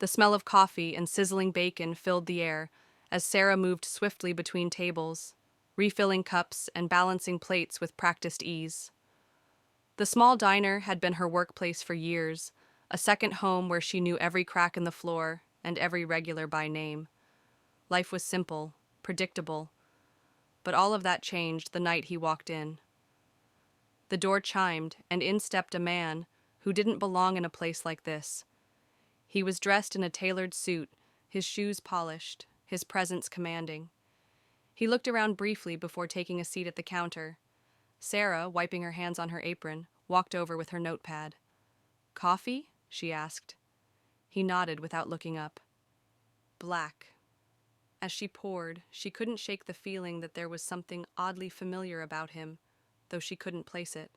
The smell of coffee and sizzling bacon filled the air as Sarah moved swiftly between tables, refilling cups and balancing plates with practiced ease. The small diner had been her workplace for years, a second home where she knew every crack in the floor and every regular by name. Life was simple, predictable, but all of that changed the night he walked in. The door chimed, and in stepped a man who didn't belong in a place like this. He was dressed in a tailored suit, his shoes polished, his presence commanding. He looked around briefly before taking a seat at the counter. Sarah, wiping her hands on her apron, walked over with her notepad. "Coffee?" she asked. He nodded without looking up. Black. As she poured, she couldn't shake the feeling that there was something oddly familiar about him, though she couldn't place it.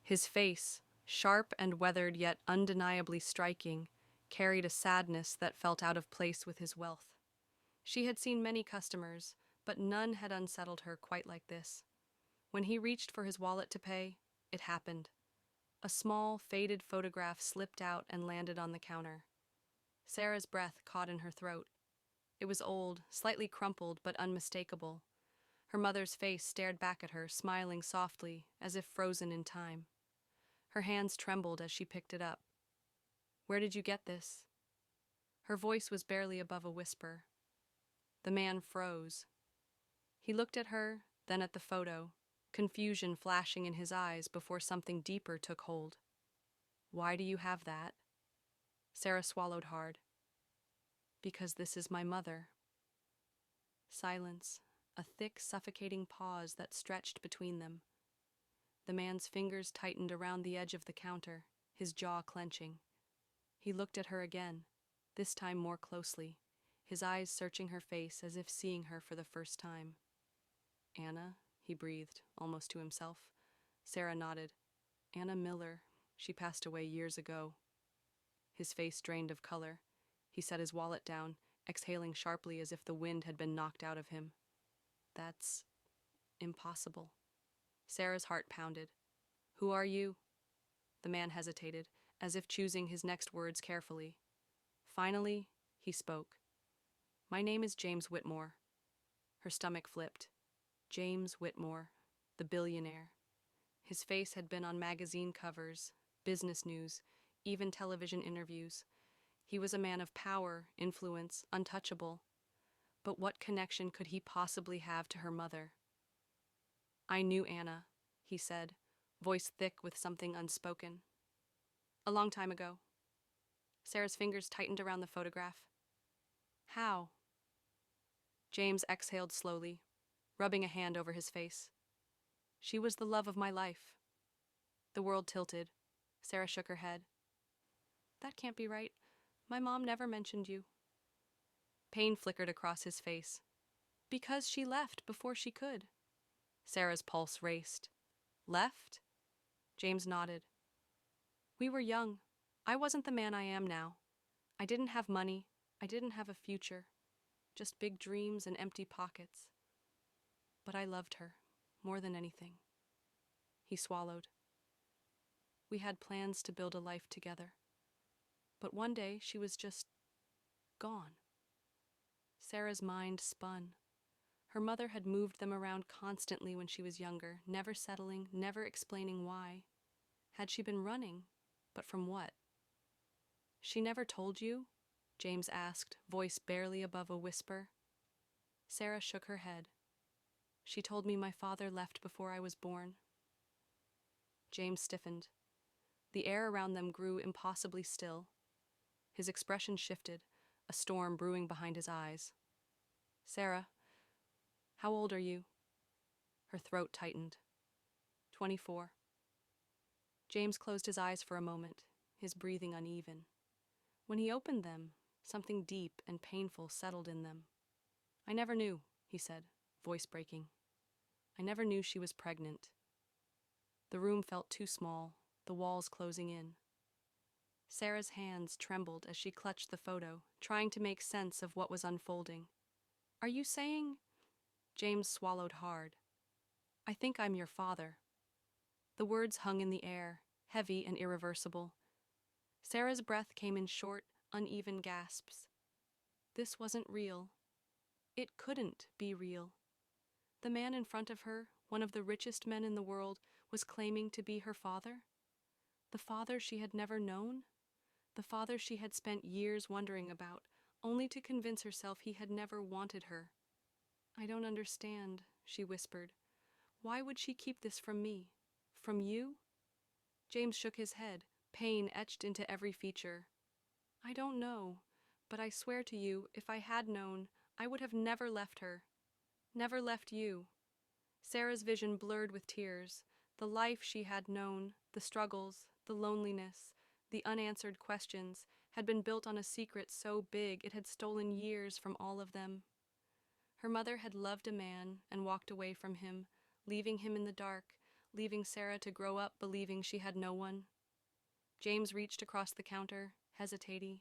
His face, sharp and weathered yet undeniably striking, carried a sadness that felt out of place with his wealth. She had seen many customers, but none had unsettled her quite like this. When he reached for his wallet to pay, it happened. A small, faded photograph slipped out and landed on the counter. Sarah's breath caught in her throat. It was old, slightly crumpled, but unmistakable. Her mother's face stared back at her, smiling softly, as if frozen in time. Her hands trembled as she picked it up. "Where did you get this?" Her voice was barely above a whisper. The man froze. He looked at her, then at the photo, confusion flashing in his eyes before something deeper took hold. "Why do you have that?" Sarah swallowed hard. "Because this is my mother." Silence, a thick, suffocating pause that stretched between them. The man's fingers tightened around the edge of the counter, his jaw clenching. He looked at her again, this time more closely, his eyes searching her face as if seeing her for the first time. "Anna," he breathed, almost to himself. Sarah nodded. "Anna Miller. She passed away years ago." His face drained of color. He set his wallet down, exhaling sharply as if the wind had been knocked out of him. "That's impossible." Sarah's heart pounded. "Who are you?" The man hesitated, as if choosing his next words carefully. Finally, he spoke. "My name is James Whitmore." Her stomach flipped. James Whitmore, the billionaire. His face had been on magazine covers, business news, even television interviews. He was a man of power, influence, untouchable. But what connection could he possibly have to her mother? "I knew Anna," he said, voice thick with something unspoken. "A long time ago." Sarah's fingers tightened around the photograph. "How?" James exhaled slowly, rubbing a hand over his face. "She was the love of my life." The world tilted. Sarah shook her head. "That can't be right. My mom never mentioned you." Pain flickered across his face. "Because she left before she could." Sarah's pulse raced. "Left?" James nodded. "We were young. I wasn't the man I am now. I didn't have money. I didn't have a future. Just big dreams and empty pockets. But I loved her, more than anything." He swallowed. "We had plans to build a life together. But one day she was just gone." Sarah's mind spun. Her mother had moved them around constantly when she was younger, never settling, never explaining why. Had she been running? But from what? "She never told you?" James asked, voice barely above a whisper. Sarah shook her head. "She told me my father left before I was born." James stiffened. The air around them grew impossibly still. His expression shifted, a storm brewing behind his eyes. "Sarah, how old are you?" Her throat tightened. 24. James closed his eyes for a moment, his breathing uneven. When he opened them, something deep and painful settled in them. "I never knew," he said, voice breaking. "I never knew she was pregnant." The room felt too small, the walls closing in. Sarah's hands trembled as she clutched the photo, trying to make sense of what was unfolding. "Are you saying—" James swallowed hard. "I think I'm your father." The words hung in the air, heavy and irreversible. Sarah's breath came in short, uneven gasps. This wasn't real. It couldn't be real. The man in front of her, one of the richest men in the world, was claiming to be her father? The father she had never known? The father she had spent years wondering about, only to convince herself he had never wanted her. "I don't understand," she whispered. "Why would she keep this from me? From you?" James shook his head, pain etched into every feature. "I don't know, but I swear to you, if I had known, I would have never left her. Never left you." Sarah's vision blurred with tears. The life she had known, the struggles, the loneliness, the unanswered questions, had been built on a secret so big it had stolen years from all of them. Her mother had loved a man and walked away from him, leaving him in the dark, leaving Sarah to grow up believing she had no one. James reached across the counter, hesitating.